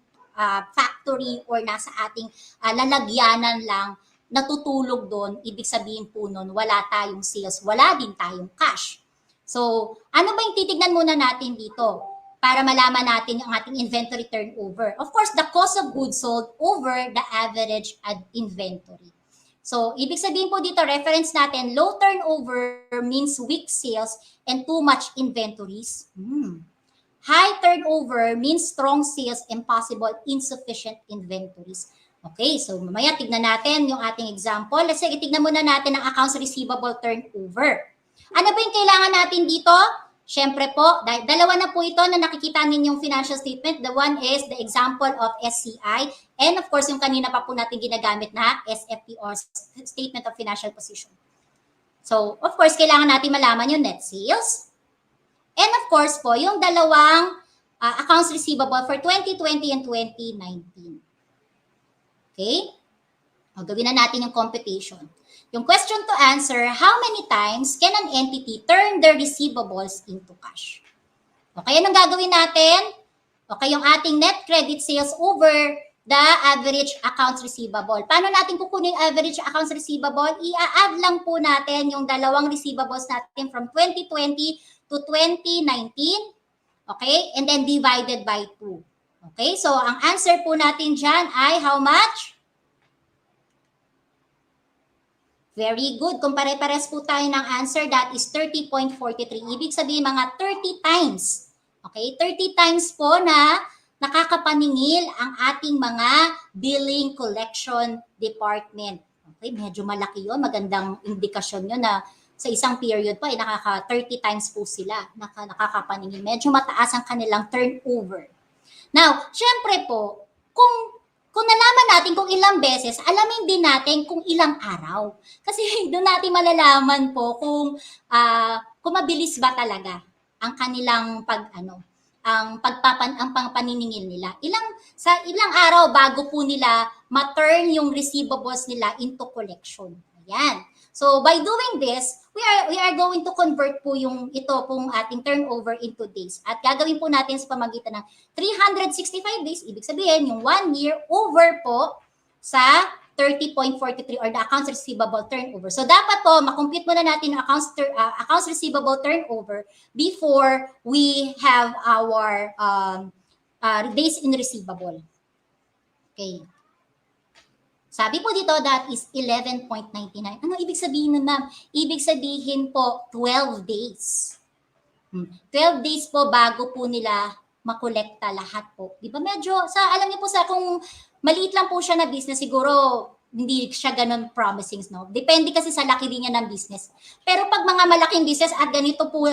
factory or nasa ating lalagyanan lang, natutulog doon, ibig sabihin po nun, wala tayong sales, wala din tayong cash. So, ano ba yung titignan muna natin dito para malaman natin yung ating inventory turnover? Of course, the cost of goods sold over the average inventory. So, ibig sabihin po dito, reference natin, low turnover means weak sales and too much inventories. High turnover means strong sales and possible insufficient inventories. Okay, so mamaya tignan natin yung ating example. Let's say, tignan muna natin ang accounts receivable turnover. Ano ba yung kailangan natin dito? Siyempre po, dalawa na po ito na nakikita ninyong financial statement. The one is the example of SCI and of course yung kanina pa po natin ginagamit na SFP or Statement of Financial Position. So, of course, kailangan natin malaman yung net sales. And of course po, yung dalawang accounts receivable for 2020 and 2019. Okay? O, gawin na natin yung computation. Yung question to answer, how many times can an entity turn their receivables into cash? Okay, anong gagawin natin? Okay, yung ating net credit sales over the average accounts receivable. Paano natin kukunin yung average accounts receivable? I-add lang po natin yung dalawang receivables natin from 2020 to 2019, okay? And then divided by 2. Okay? So, ang answer po natin dyan ay how much? Very good. Kung pare-pares po tayo ng answer, that is 30.43. Ibig sabihin, mga 30 times. Okay? 30 times po na nakakapaningil ang ating mga billing collection department. Okay? Medyo malaki yun. Magandang indikasyon yun na sa isang period pa, nakaka 30 times po sila nakakapaningil. Medyo mataas ang kanilang turnover. Now, syempre po, kung nalaman natin kung ilang beses, alamin din natin kung ilang araw. Kasi doon natin malalaman po kung mabilis ba talaga ang kanilang ang pangpaniningil nila. Sa ilang araw bago po nila ma-turn yung receivables nila into collection. Ayan. So by doing this, we are going to convert po ito pong ating turnover into days. At gagawin po natin sa pamagitan ng 365 days, ibig sabihin yung 1 year over po sa 30.43 or the accounts receivable turnover. So dapat po, makompute muna natin yung accounts receivable turnover before we have our days in receivable. Okay. Sabi po dito, that is 11.99. Ano ibig sabihin nun, ma'am? Ibig sabihin po, 12 days. 12 days po bago po nila makolekta lahat po. Di ba medyo, alam niyo po kung maliit lang po siya na business, siguro hindi siya ganun promising, no? Depende kasi sa laki din niya ng business. Pero pag mga malaking business at ganito po,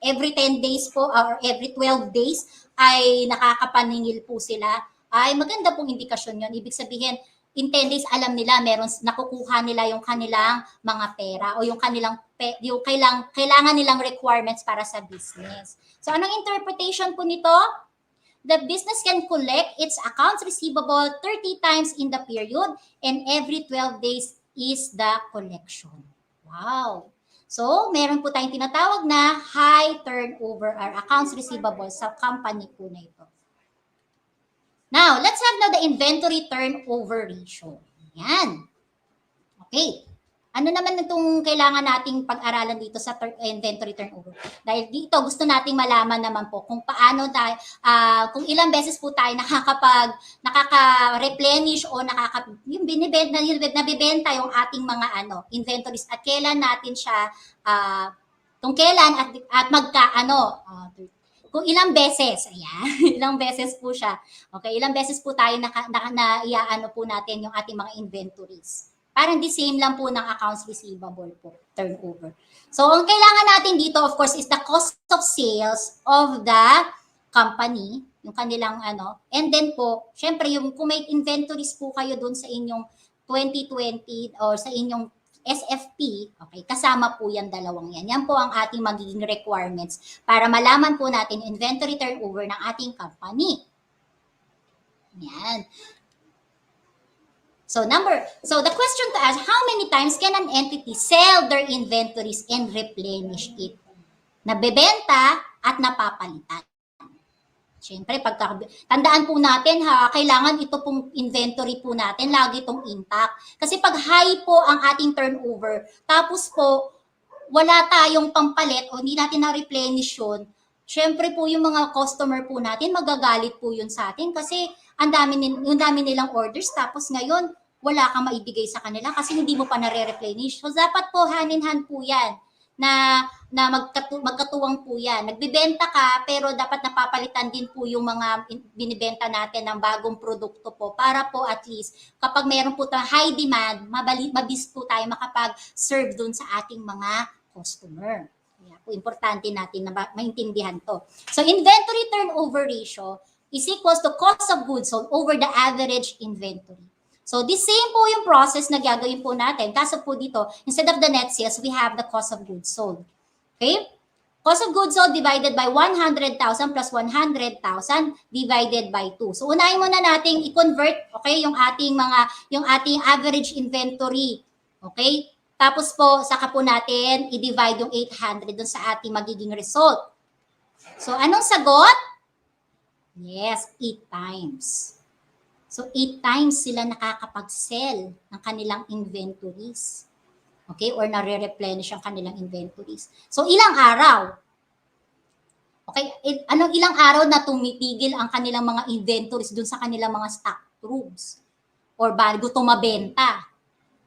every 10 days po or every 12 days ay nakakapaningil po sila, ay maganda pong indikasyon yon. Ibig sabihin, in 10 days, alam nila, nakukuha nila yung kanilang mga pera o yung kailangan nilang requirements para sa business. So, anong interpretation po nito? The business can collect its accounts receivable 30 times in the period and every 12 days is the collection. Wow! So, meron po tayong tinatawag na high turnover or accounts receivable sa company po na ito. Now, let's have now the inventory turnover ratio. Yan. Okay. Ano naman itong kailangan nating pag-aralan dito sa inventory turnover? Dahil dito, gusto nating malaman naman po kung paano tayo, kung ilang beses po tayo nakaka-replenish o yung nabibenta yung ating mga inventories at kailan natin siya, kung kailan at kung ilang beses, ayan, ilang beses po siya. Okay, ilang beses po tayo iaano po natin yung ating mga inventories. Parang the same lang po ng accounts receivable po, turnover. So, ang kailangan natin dito, of course, is the cost of sales of the company, yung kanilang and then po, syempre, kung may inventories po kayo doon sa inyong 2020 or sa inyong SFP, okay, kasama po yan dalawang yan. Yan po ang ating magiging requirements para malaman po natin inventory turnover ng ating company. Yan. So the question to ask, how many times can an entity sell their inventories and replenish it? Nabebenta at napapalitan. Siyempre, tandaan po natin kailangan ito pong inventory po natin, lagi itong intact. Kasi pag high po ang ating turnover, tapos po, wala tayong pampalit o hindi natin na-replenish yun, siyempre po yung mga customer po natin, magagalit po yun sa atin kasi yung dami nilang orders, tapos ngayon, wala kang maibigay sa kanila kasi hindi mo pa nare-replenish. So, dapat po hand-in-hand po yan na magkatuwang po yan. Nagbibenta ka, pero dapat napapalitan din po yung mga binibenta natin ng bagong produkto po para po at least kapag mayroon po tayong high demand, mabilis po tayo makapag-serve dun sa ating mga customer. Kaya po importante natin na maintindihan to. So inventory turnover ratio is equals to cost of goods sold over the average inventory. So, the same po yung process na gagawin po natin. Kaso po dito, instead of the net sales, we have the cost of goods sold. Okay? Cost of goods sold divided by 100,000 plus 100,000 divided by 2. So, unahin muna natin i-convert, okay, yung ating average inventory. Okay? Tapos po, saka po natin i-divide yung 800 dun sa ating magiging result. So, anong sagot? Yes, 8 times. So, 8 times sila nakakapag-sell ng kanilang inventories. Okay? Or nare-replenish ang kanilang inventories. So, ilang araw? Okay? Ilang araw na tumitigil ang kanilang mga inventories dun sa kanilang mga stock rooms? Or bago tumabenta?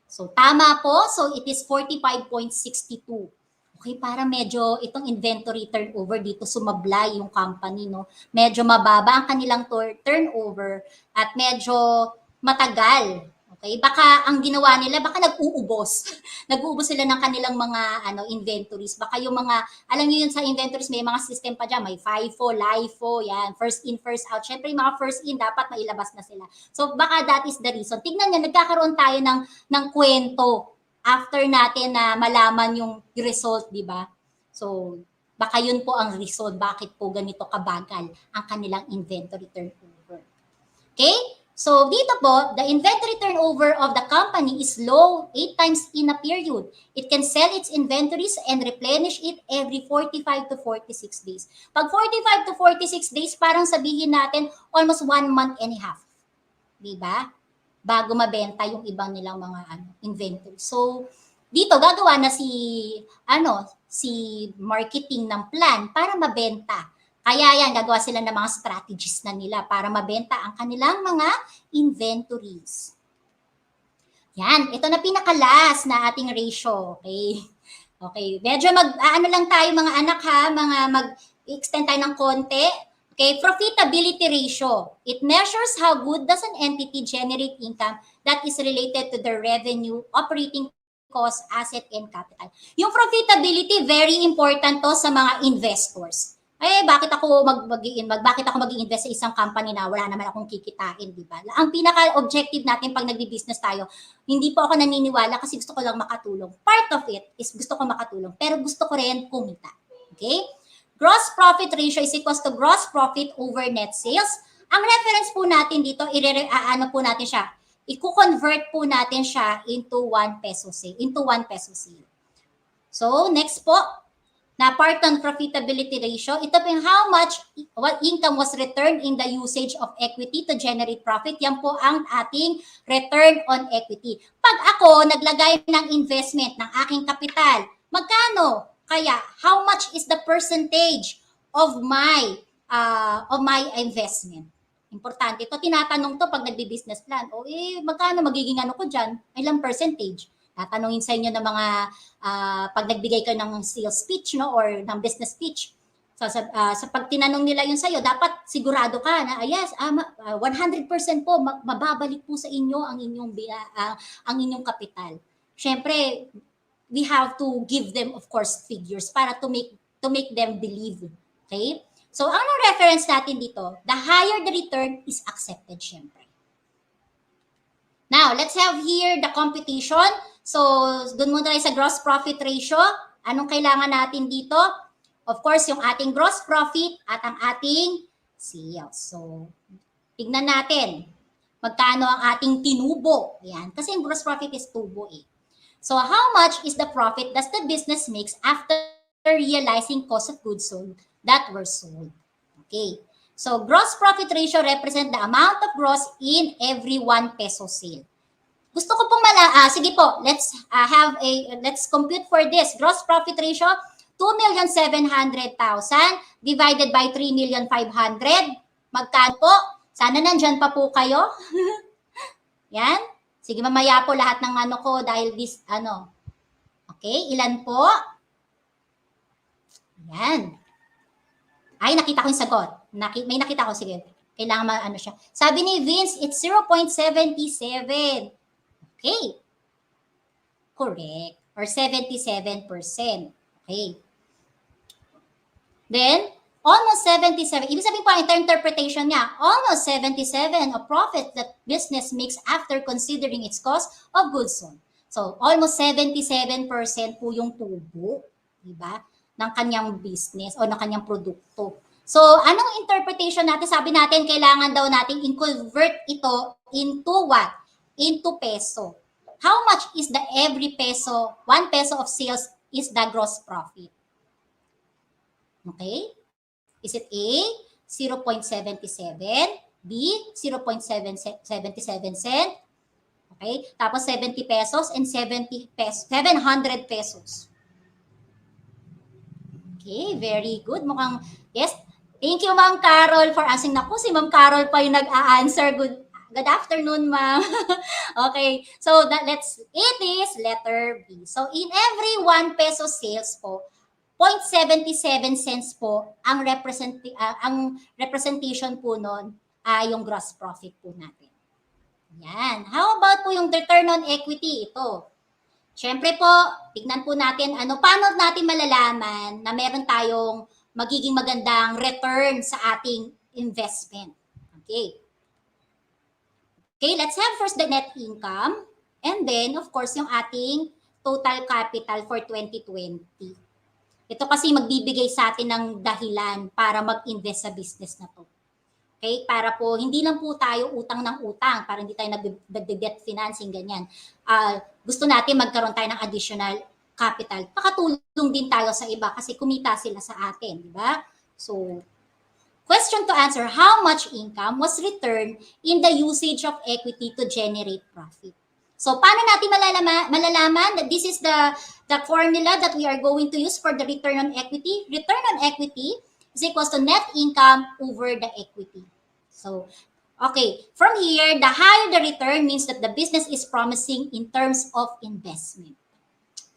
So, tama po. So, it is 45.62. Okay, para medyo itong inventory turnover dito sumablay yung company, no? Medyo mababa ang kanilang turnover at medyo matagal. Okay? Baka ang ginawa nila, baka nag-uubos. Nag-uubos sila ng kanilang mga inventories. Baka yung mga, alam niyo yun sa inventories, may mga system pa dyan. May FIFO, LIFO, yan. First in, first out. Siyempre, yung mga first in, dapat mailabas na sila. So, baka that is the reason. Tignan niyo, nagkakaroon tayo ng kwento after natin na malaman yung result, di ba? So, baka yun po ang result, bakit po ganito kabagal ang kanilang inventory turnover. Okay? So, dito po, the inventory turnover of the company is low 8 times in a period. It can sell its inventories and replenish it every 45 to 46 days. Pag 45 to 46 days, parang sabihin natin almost 1 month and a half. Di ba? bago mabenta yung ibang nilang mga inventory. So, dito gagawa na si marketing ng plan para mabenta. Kaya yan, gagawa sila ng mga strategies na nila para mabenta ang kanilang mga inventories. Yan, ito na pinakalas na ating ratio. Okay. Okay, medyo ano lang tayo mga anak ha, mag-extend tayo ng konti. Okay, profitability ratio. It measures how good does an entity generate income that is related to the revenue, operating cost, asset, and capital. Yung profitability, very important to sa mga investors. Bakit ako mag-i-invest sa isang company na wala naman akong kikitain, di ba? Ang pinaka-objective natin pag nagbi-business tayo, hindi po ako naniniwala kasi gusto ko lang makatulong. Part of it is gusto ko makatulong, pero gusto ko rin kumita. Okay? Gross profit ratio is equals to gross profit over net sales. Ang reference po natin dito, i-convert po natin siya into 1 peso sale. So, next po, na part ng profitability ratio, ito po yung what income was returned in the usage of equity to generate profit. Yan po ang ating return on equity. Pag ako naglagay ng investment ng aking kapital, magkano? Kaya, how much is the percentage of my investment? Importante. Ito, tinatanong to pag nagbi-business plan. Magkano magiging ko dyan? Ilang percentage? Tatanungin sa inyo ng mga pag nagbigay ka ng sales pitch, no, or ng business pitch. So, sa pag tinanong nila yun sa'yo, dapat sigurado ka na, 100% po, mababalik po sa inyo ang inyong kapital. Siyempre, we have to give them, of course, figures para to make them believe. Okay? So, ang reference natin dito, the higher the return is accepted, syempre. Now, let's have here the computation. So, dun muna tayo sa gross profit ratio. Anong kailangan natin dito? Of course, yung ating gross profit at ang ating sales. So, tignan natin. Magkano ang ating tinubo? Yan. Kasi yung gross profit is tubo eh. So, how much is the profit does the business makes after realizing cost of goods sold that were sold? Okay. So, gross profit ratio represent the amount of gross in every 1 peso sale. Gusto ko pong sige po, let's compute for this. Gross profit ratio, 2,700,000 divided by 3,500,000. Magkano po? Sana nandyan pa po kayo. Yan. Sige, mamaya po lahat ng ko dahil Okay, ilan po? Yan. Ay, nakita ko yung sagot. May nakita ko, sige. Kailangan siya. Sabi ni Vince, it's 0.77. Okay. Correct. Or 77%. Okay. Then, almost 77. Ibig sabihin po, ang interpretation niya, almost 77 of profit that business makes after considering its cost of goods sold. So, almost 77% po yung tubo, diba, ng kanyang business o ng kanyang produkto. So, anong interpretation natin? Sabi natin, kailangan daw natin i-convert ito into what? Into peso. How much is the every peso, 1 peso of sales is the gross profit? Okay? Is it A, 0.77, B, 0.77 cent, okay? Tapos 70 pesos and 700 pesos. Okay, very good. Mukhang, yes. Thank you, Ma'am Carol, for asking. Naku, si Ma'am Carol pa yung nag-a-answer. Good afternoon, Ma'am. Okay, so it is letter B. So, in every 1 peso sales po, 0.77 cents po ang representation po nun yung gross profit po natin. Yan. How about po yung return on equity? Ito. Siyempre po, tignan po natin paano natin malalaman na meron tayong magiging magandang return sa ating investment. Okay. Okay, let's have first the net income and then of course yung ating total capital for 2020. Ito kasi magbibigay sa atin ng dahilan para mag-invest sa business na to. Okay? Para po, hindi lang po tayo utang ng utang, para hindi tayo nag-debt financing, ganyan. Gusto natin magkaroon tayo ng additional capital. Pakatulong din tayo sa iba kasi kumita sila sa atin, di ba? So, Question to answer, how much income was returned in the usage of equity to generate profit? So, paano natin malalaman that this is the formula that we are going to use for the return on equity? Return on equity is equals to net income over the equity. So, okay, from here, the higher the return means that the business is promising in terms of investment.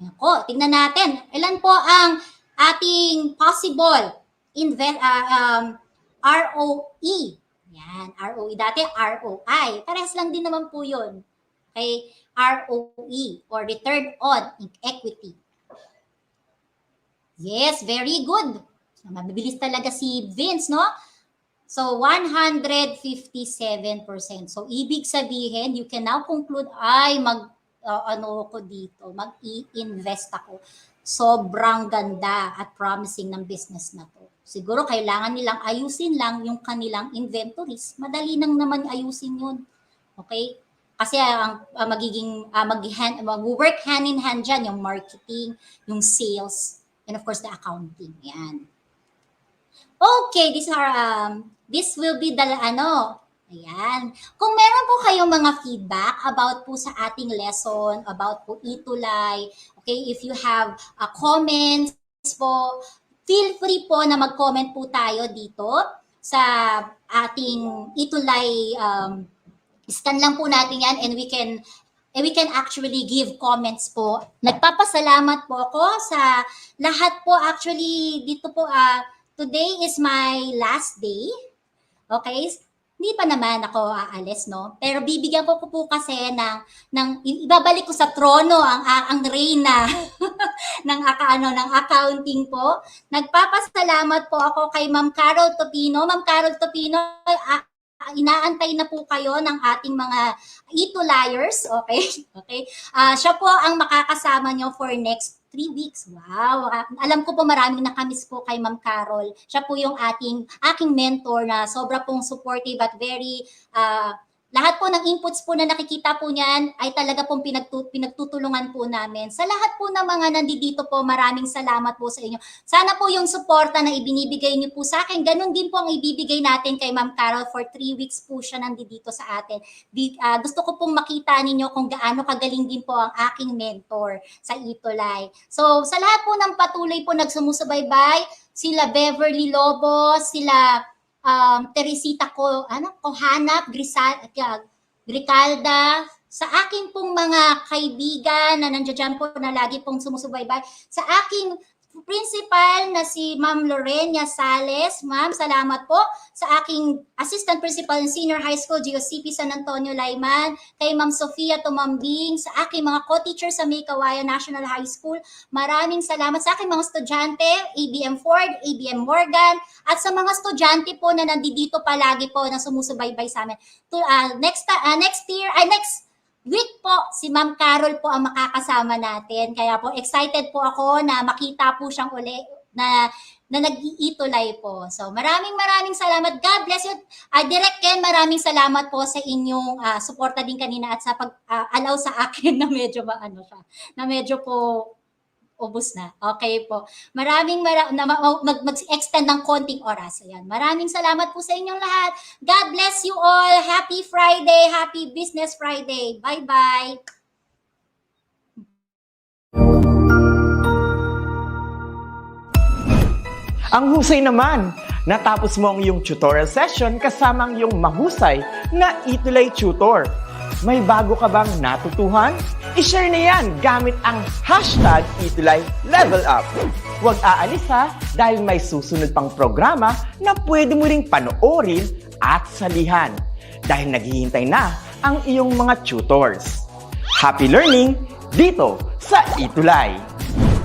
Ako, tingnan natin, ilan po ang ating possible ROE. Yan, ROE. Dati ROI. Parehas lang din naman po yun. Okay, ROE or return on equity. Yes, very good. So, mabibilis talaga si Vince, no? So, 157%. So, ibig sabihin, you can now conclude, ay, mag-i-invest ako. Sobrang ganda at promising ng business na to. Siguro, kailangan nilang ayusin lang yung kanilang inventories. Madali nang naman ayusin yun. Okay? Kasi mag-work hand in hand dyan, yung marketing, yung sales, and of course, the accounting. Yan. Okay, this will be the, ayan. Kung meron po kayong mga feedback about po sa ating lesson, about po ETUlay, okay, if you have comments po, feel free po na mag-comment po tayo dito sa ating ETUlay. Scan lang po natin yan and we can actually give comments po. Nagpapasalamat po ako sa lahat po. Actually, dito po, today is my last day. Okay? Hindi pa naman ako aalis, no? Pero bibigyan ko po kasi ng ibabalik ko sa trono ang reyna ng accounting po. Nagpapasalamat po ako kay Ma'am Carol Topino. Ma'am Carol Topino, inaantay na po kayo ng ating mga ETUlayers, okay? Okay. Siya po ang makakasama nyo for next 3 weeks. Wow. Alam ko po maraming nakamiss po kay Ma'am Carol. Siya po yung aking mentor na sobra pong supportive at very lahat po ng inputs po na nakikita po niyan ay talaga pong pinagtutulungan po namin. Sa lahat po ng mga nandito po, maraming salamat po sa inyo. Sana po yung suporta na ibinibigay niyo po sa akin, ganun din po ang ibibigay natin kay Ma'am Carol. For 3 weeks po siya nandito sa atin. Gusto ko pong makita ninyo kung gaano kagaling din po ang aking mentor sa ETUlay. So sa lahat po ng patuloy po nagsumusubaybay, sila Beverly Lobo, sila Teresita Kohanap, Gricalda, sa aking pong mga kaibigan na nandiyan po na lagi pong sumusubaybay, sa aking principal na si Ma'am Lorena Sales, ma'am, salamat po. Sa aking assistant principal ng Senior High School, GOCP San Antonio Layman, kay Ma'am Sofia Tumambing, sa aking mga co-teacher sa May Kawayan National High School, maraming salamat sa aking mga estudyante, ABM Ford, ABM Morgan, at sa mga estudyante po na nandito palagi po na sumusubaybay sa amin. Next week po, si Ma'am Carol po ang makakasama natin. Kaya po, excited po ako na makita po siyang uli na nag-ETUlay po. So, maraming salamat. God bless you. Direct Ken, maraming salamat po sa inyong suporta din kanina at sa pag-allow sa akin na medyo medyo po ubos na. Okay po. Mag-extend ng konting oras. Ayan. Maraming salamat po sa inyong lahat. God bless you all. Happy Friday. Happy Business Friday. Bye-bye. Ang husay naman! Natapos mo ang iyong tutorial session kasama ang iyong mahusay na ETUlay tutor. May bago ka bang natutuhan? I-share na yan gamit ang hashtag #ETUlayLevelUp. Huwag aalis ha dahil may susunod pang programa na pwede mo ring panoorin at salihan dahil naghihintay na ang iyong mga tutors. Happy learning dito sa ETUlay!